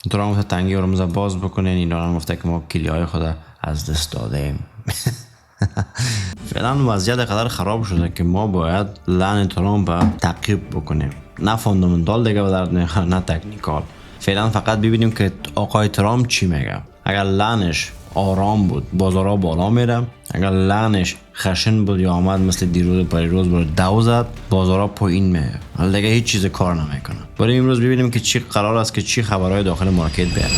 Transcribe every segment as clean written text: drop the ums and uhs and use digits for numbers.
دوران گفته تنگی رو باز بکنین. اینا هم گفته که ما کلیهای خود از دست دادیم. فعلا وضعیت قدر خراب شده که ما باید لعن ترامپ تعقیب بکنیم، نه فاندامنتال دیگه به درد نمیخوره نه تکنیکال. فعلا فقط ببینیم که آقای ترامپ چی میگه. اگر لعنش آرام بود بازارها بالا میره، اگر لعنش خشن بود یا آمد مثل دیروز پریروز برای دو زد بازارها پایین میره، حالا دیگه هیچ چیز کار نمیکنه. برای امروز ببینیم که چی قرار است که چی خبرهای داخل مارکت بیاد.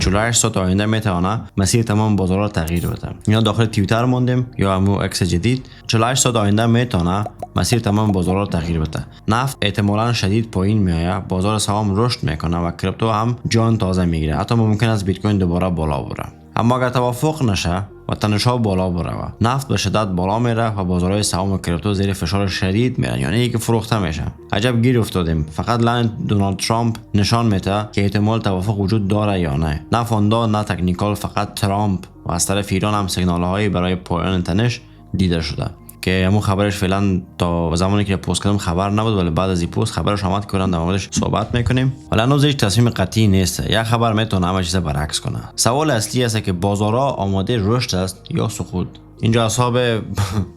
48 ساعت آینده میتونه مسیر تمام بازارها تغییر بده. یا داخل توییتر موندیم یا همو اکس جدید. 48 ساعت آینده میتونه مسیر تمام بازارها تغییر بده. نفت احتمالاً شدید پایین میاد، بازار سهام رشد میکنه و کریپتو هم جان تازه میگیره. حتی ممکن است بیت کوین دوباره بالا بره. اما اگر توافق نشه و تنش‌ها بالا بره و نفت به شدت بالا میره و بازارهای سهام و کریپتو زیر فشار شدید میرن، یعنی که فروخته میشه. عجب گیر افتادیم. فقط لعن دونالد ترامپ نشان میده که احتمال توافق وجود داره یا نه. نه فاندا نه تکنیکال، فقط ترامپ و از طرف ایران هم سیگنال‌هایی برای پایان تنش دیده شده که همون خبرش فعلا تا زمانی که پست کردم خبر نبود، ولی بعد از این پست خبرش آمد که در موردش صحبت میکنیم. ولی هنوز هیچ تصمیم قطعی نیست. یک خبر میتونه همه چیز برعکس کنه. سوال اصلی است که بازارها آماده رشد است یا سقوط. اینجا اصحاب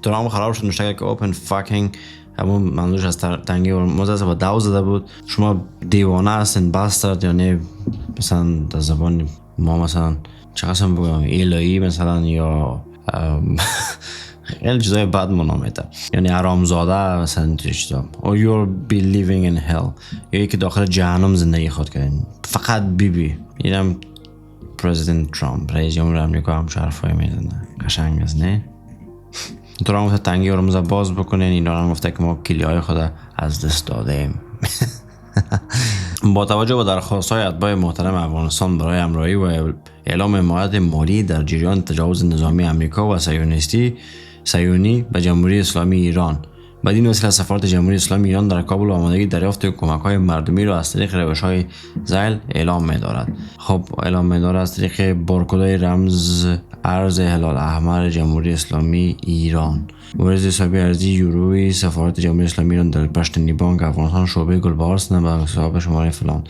ترامپ خراب شد نوشته که اوپن فاکینگ، همون منظورش از تنگی و موزه با دو زده بود. شما دیوانه هستین باسترد، یعنی مثلا در زبان ما مثلا چه قسم بگم الهی مثلا یا خیلی چیزای بد منامیده، یعنی حرامزاده مثلا چیزا. or you're be living in hell، یا یکی داخل جهنم زندگی خود کردین. فقط بی اینم پرزیدنت ترامپ رئیس جمهور آمریکا هم حرفای میزنه. قشنگ است نه؟ ترامپ گفته تنگی رو باز بکنین. اینا هم گفته که ما کلیهای خود از دست دادیم. با توجه به درخواست‌های اتباع محترم افغانستان برای همراهی و اعلام حمایت مالی در جریان تجاوز نظامی آمریکا و صهیونی به جمهوری اسلامی ایران، بدین وسیله سفارت جمهوری اسلامی ایران در کابل آمادگی دریافت کمک‌های مردمی را از طریق روش‌های ذیل اعلام می‌دارد. خب اعلام می‌دارد از طریق بارکدهای رمز ارز هلال احمر جمهوری اسلامی ایران. مورد حسابی ارزی یوروی سفارت جمهوری اسلامی ایران در پشتنی بانک افغانستان شعبه گلبهار به حساب شماره فلان.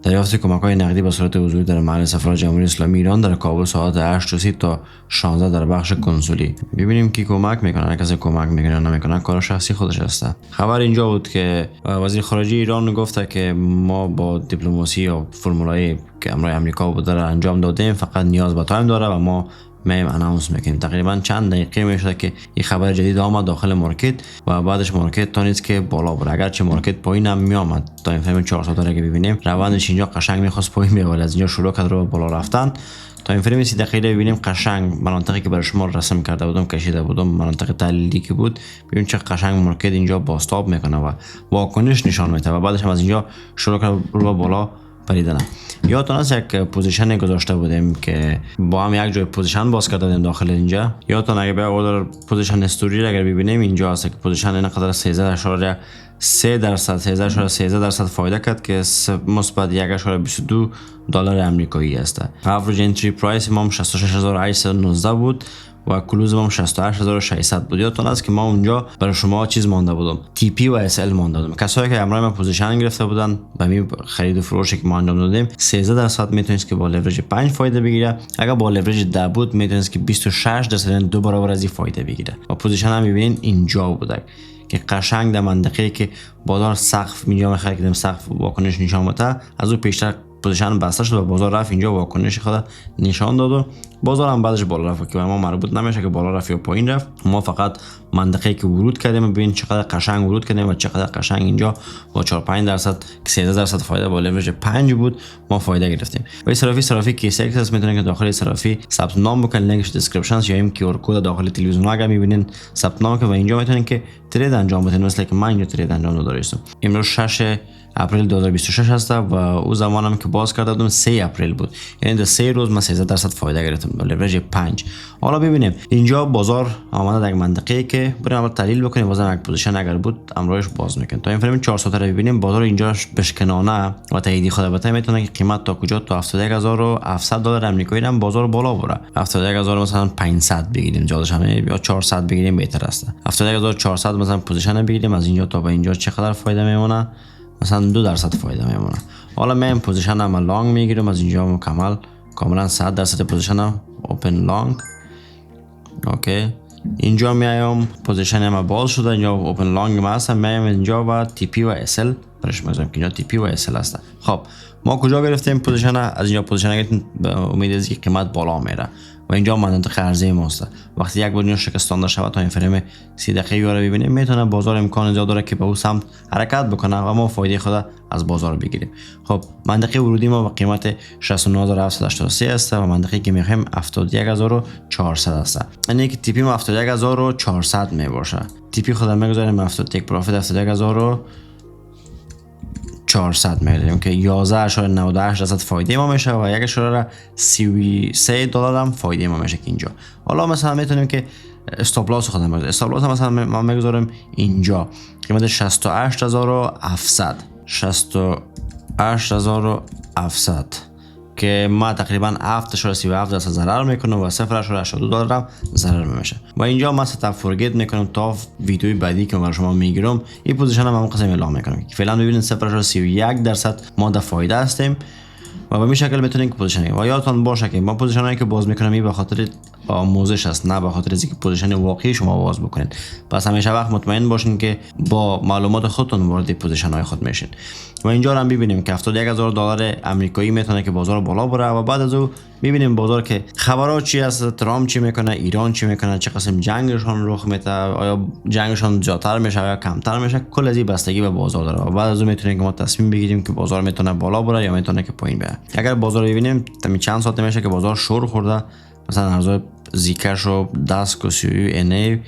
دریافت کمک‌های نقدی به صورت حضوری در محل سفارت جمهوری اسلامی ایران در کابل ساعت 8:30 تا 16 در بخش کنسولی. ببینیم کی کمک میکنه. کسی کمک میکنه نمیکنه کار شخصی خودش هست. خبر اینجا بود که وزیر خارجه ایران گفته که ما با دیپلماسی و فرمولایی که همراه آمریکا بوده را انجام دادیم، فقط نیاز به تایم داره و ما میم اناونس میکنیم. تقریبا چند دقیقه میشه که این خبر جدید آمد داخل مارکت و بعدش مارکت تونست که بالا بره. اگرچه مارکت پایین هم میامد تا این فریم 4 ساعته را که ببینیم روندش اینجا قشنگ میخواست پایین بیاد، ولی از اینجا شروع کرد رو بالا رفتن. تا این فریم 30 دقیقه ببینیم قشنگ مناطقی که برای شما رسم کرده بودم کشیده بودم، مناطق تحلیلی که بود، ببین چه قشنگ مارکت اینجا باستاب میکنه و واکنش نشان میده و بعدش هم از اینجا شروع کرد رو بالا پریدن. یادتون هست یک پوزیشن گذاشته بودیم که با هم یک جای پوزیشن باز کرده بودیم داخل اینجا. یادتون اگه به اوردر پوزیشن استوری اگر ببینیم اینجا هست که پوزیشن اینقدر 13.3% فایده کرد که مثبت 1.22 دلار آمریکایی است. اوریج انتری پرایس ما 66819 بود و کلوز ما 68600 بود. یادتون است که ما اونجا برای شما چیز مانده بودم، تی پی و اس ال مانده بودم. کسایی که همراه ما پوزیشن گرفته بودن به می خرید و فروشی که ما انجام دادیم 13% میتونید که با لورج 5 فایده بگیره. اگر با لورج 10 بود میتونید که 26% دو برابر از این فایده بگیره. و پوزیشن هم میبینین اینجا بوده که قشنگ در منطقه‌ای که بازار سقف اینجا میخواد که سقف واکنش نشون بده، از اون پیشتر پوزیشن بسته شد و بازار رفت اینجا واکنش خود نشان داد و بازار هم بعدش بالا رفت که ما مربوط نمیشه که بالا رفت یا پایین رفت. ما فقط منطقه‌ای که ورود کردیم ببین چقدر قشنگ ورود کردیم و چقدر قشنگ اینجا با 4-5% که 13% فایده با لورج 5 بود ما فایده گرفتیم. و صرافی کیس اکسس میتونن که داخل صرافی ثبت نام بکنن، لینکش دیسکریپشن یا این کیو آر کد داخل تلویزیون اگه میبینین ثبت نام که و اینجا میتونن که ترید انجام بدین، مثل که من اینجا ترید انجام دادم. امروز 6 اپریل 2026 هست و او زمانم که باز کرده بودم 3 اپریل بود، یعنی در 3 روز من 13% فایده گرفتم با لورج 5. حالا ببینیم اینجا بازار آمده در منطقه‌ای که بریم تحلیل بکنیم، بازم یک پوزیشن اگر بود امروزش باز میکنه. تا این فریم 4 ساعته رو ببینیم بازار اینجا بشکنانه و تاییدی خود البته میتونه که قیمت تا کجا تا 71700 دلار آمریکایی هم بازار بالا بره. 71000 مثلا 500 بگیریم جادش همه یا 400 بگیریم بهتر است. 71400 مثلا پوزیشن بگیریم از اینجا تا به اینجا چقدر فایده میمونه مثلا 2% فایده میمونه. حالا من پوزیشن هم لانگ میگیرم از اینجا کاملا 100% پوزیشن اوپن لانگ. اوکی اینجا میایم پوزیشن ما باز شده، اینجا اوپن لانگ ما هستم، میایم اینجا و تی پی و اس ال برش میذارم که اینجا تی پی و اس ال هست. خب ما کجا گرفتیم پوزیشن؟ از اینجا پوزیشن گرفتیم به امید از که قیمت بالا میره و اینجا منطقه عرضه ماست. وقتی یک بار شکستانده شود تا این فریم 30 دقیقه‌ای رو ببینیم، میتونه بازار امکان زیاد داره که به اون سمت حرکت بکنه و ما فایده خود از بازار بگیریم. خب منطقه ورودی ما با قیمت 69783 است و منطقه‌ای که میخوایم 71400 است. یعنی که تی پی ما 71400 میباشه. تی پی خودم میگذاریم 71 پروفیت 71400 میگیریم که 11.98% فایده ما میشه و 1.33 دلار هم فایده ما میشه که اینجا. حالا مثلا میتونیم که استاپ لاس خودم بگذاریم. استاپ لاس مثلا ما میگذاریم اینجا قیمت 68700 که ما تقریبا 7.37% ضرر میکنم و 0.82 دلار هم ضرر میشه. و اینجا ما ست فورگیت میکنم تا ویدیوی بعدی که برای شما میگیرم این پوزیشن هم قسم اعلام میکنم که فعلا ببینید 0.31% ما در فایده هستیم و به این شکل میتونید که پوزیشن و یادتون باشه که ما پوزیشن هایی که باز میکنم این به خاطر آموزش است، نه به خاطر اینکه پوزیشن واقعی شما باز بکنید. پس همیشه وقت مطمئن باشین که با معلومات خودتون وارد پوزیشن های خود میشین. و اینجا هم ببینیم که 71000 دلار آمریکایی میتونه که بازار بالا بره و بعد از او میبینیم بازار که خبرات چی است، ترامپ چی میکنه، ایران چی میکنه، چه قسم جنگشون رخ میده، آیا جنگشون زیادتر میشه یا کمتر میشه، کل از این بستگی به بازار داره و بعد از اون میتونیم که ما تصمیم بگیریم که بازار میتونه بالا بره یا میتونه که پایین بره. اگر بازار ببینیم تا چند ساعت میشه که بازار شور خورده، مثلا ارزهای زیکاش و داسک و سیو ان ای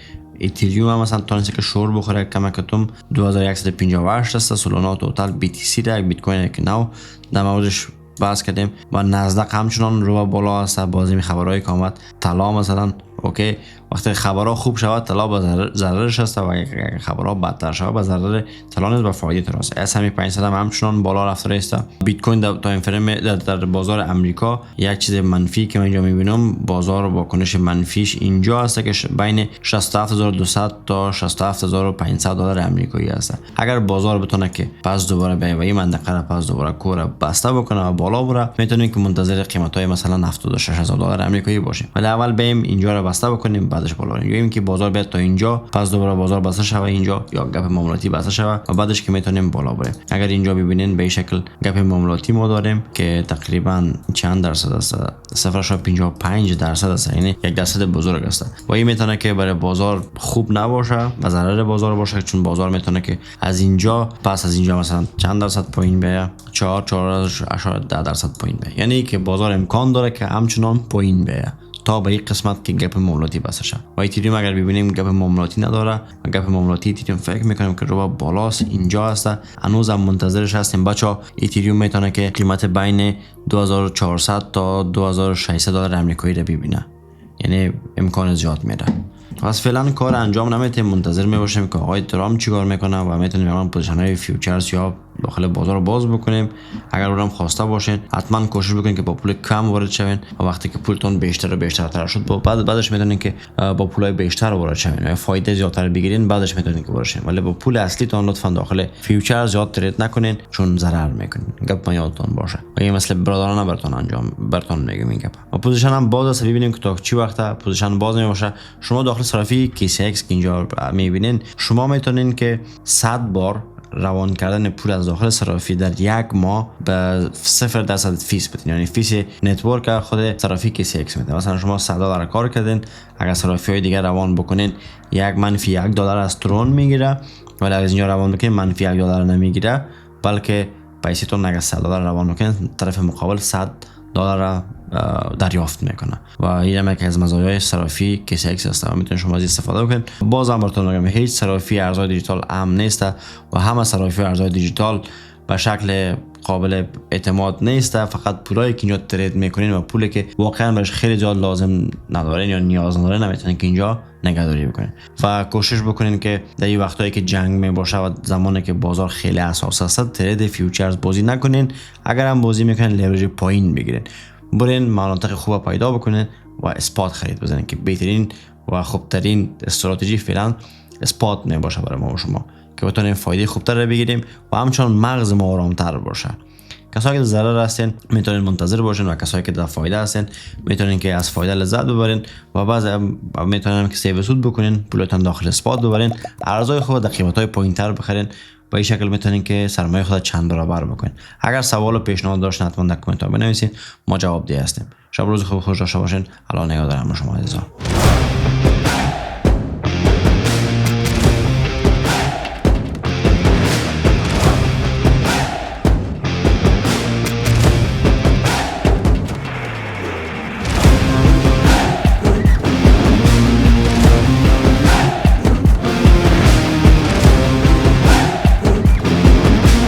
اتریوم هم مثلا تونسته که شور بخوره کمکتون 2158 است. سولانا توتال بی تی سی ده یک بیت کوین که نو در موردش بحث کردیم و نزدق همچنان رو بالا است. بازی خبرهای که آمد طلا مثلا اوکی وقتی خبرها خوب شود طلا با ضررش است و اگر خبرها بدتر شود با ضرر طلا نیست و فایده تراست. اس ام 500 هم همچنان بالا رفته است. بیت کوین تا این فریم در بازار امریکا یک چیز منفی که من اینجا میبینم بازار واکنش منفیش اینجا است که بین 67200 تا 67500 دلار آمریکایی است. اگر بازار بتونه که پس دوباره به این منطقه را پس دوباره کور بسته بکنه و بالا بره میتونیم که منتظر قیمت های مثلا 76000 دلار آمریکایی باشیم. ولی اول بریم اینجا را بسته بکنیم بعدش بالا بریم که بازار بیاد تا اینجا پس دوباره بازار بسته شوه اینجا یا گپ معاملاتی بسته شوه و بعدش که میتونیم بالا بریم. اگر اینجا ببینین به این شکل گپ معاملاتی ما داریم که تقریبا چند درصد است 0.55% است، یعنی 1% بزرگ است و این میتونه که برای بازار خوب نباشه و ضرر بازار باشه، چون بازار میتونه که از اینجا پس از اینجا مثلا چند درصد پایین بیاد 4.10% پایین بیاد، یعنی که بازار امکان داره که همچنان پایین بیاد تا به این قسمت که گپ معاملاتی بسته شد. و اتریوم اگر ببینیم گپ معاملاتی نداره و گپ معاملاتی اتریوم فکر میکنیم که رو بالاست اینجا هست، هنوز هم منتظرش هستیم بچا. اتریوم میتونه که قیمت بین 2400 تا 2600 دلار آمریکایی رو ببینه، یعنی امکان زیاد میره. پس فعلا کار انجام نمیتیم، منتظر میباشیم که آقای ترامپ چیکار میکنه و میتونیم الان پوزیشن های فیوچرز یا داخل بازار رو باز بکنیم. اگر اونم خواسته باشین حتما کوشش بکنین که با پول کم وارد شوین و وقتی که پولتون بیشتر و بیشتر شد بعدش میتونین که با پولای بیشتر وارد شوین یا فایده زیادتر بگیرین، بعدش میتونین که وارد شوین. ولی با پول اصلیتون لطفا داخل فیوچرز زیاد ترید نکنین چون ضرر میکنین. گپ ما یادتون باشه و این مثل برادرانه براتون میگم این گپ. و پوزیشن هم باز است، ببینیم که تا چی وقت پوزیشن باز میباشه. شما داخل صرافی KCX که اینجا میبینین شما میتونین که 100 بار روان کردن پول از داخل صرافی در یک ماه به 0% فیس بدین، یعنی فیس نتورک خود صرافی KCX میده. مثلا شما 100 دلار کار کردین، اگر صرافی های دیگه روان بکنین -1 دلار از ترون میگیره، ولی از اینجا روان بکنین -1 دلار نمیگیره، بلکه پیسیتون اگر 100 دلار روان بکنین طرف مقابل 100 دلار دریافت میکنه و این هم یکی از مزایای صرافی KCX است و میتونید شما از استفاده بکنید. بازم براتون میگم هیچ صرافی ارزهای دیجیتال امن نیست و همه صرافی ارزهای دیجیتال به شکل قابل اعتماد نیست، فقط پولایی که اینجا ترید میکنین و پولی که واقعا بهش خیلی زیاد لازم ندارین یا نیاز ندارین نمیتونین که اینجا نگهداری بکنین و کوشش بکنین که در این وقتایی که جنگ میباشه و زمانی که بازار خیلی حساس است ترید فیوچرز بازی نکنین. اگر هم بازی میکنین لورج پایین بگیرین، برین مناطق خوب پیدا بکنین و اسپات خرید بزنین که بهترین و خوبترین استراتژی فعلا اسپات میباشه برای ما و شما. که بتونیم فایده خوبتر رو بگیریم و همچنان مغز ما آرامتر باشه. کسایی که در ضرر هستین میتونین منتظر باشین و کسایی که در فایده هستین میتونین که از فایده لذت ببرین و بعضی میتونین که سیو سود بکنین، پولتون داخل اسپات ببرین، ارزهای خود در قیمت‌های پایین‌تر بخرین. با این شکل میتونین که سرمایه خود چند برابر بکنین. اگر سوال و پیشنهاد داشتین حتما در کامنت ها بنویسین، ما جواب ده هستیم. شب روز خوب خوش داشته باشین. الله نگهدار همه شما عزیزان.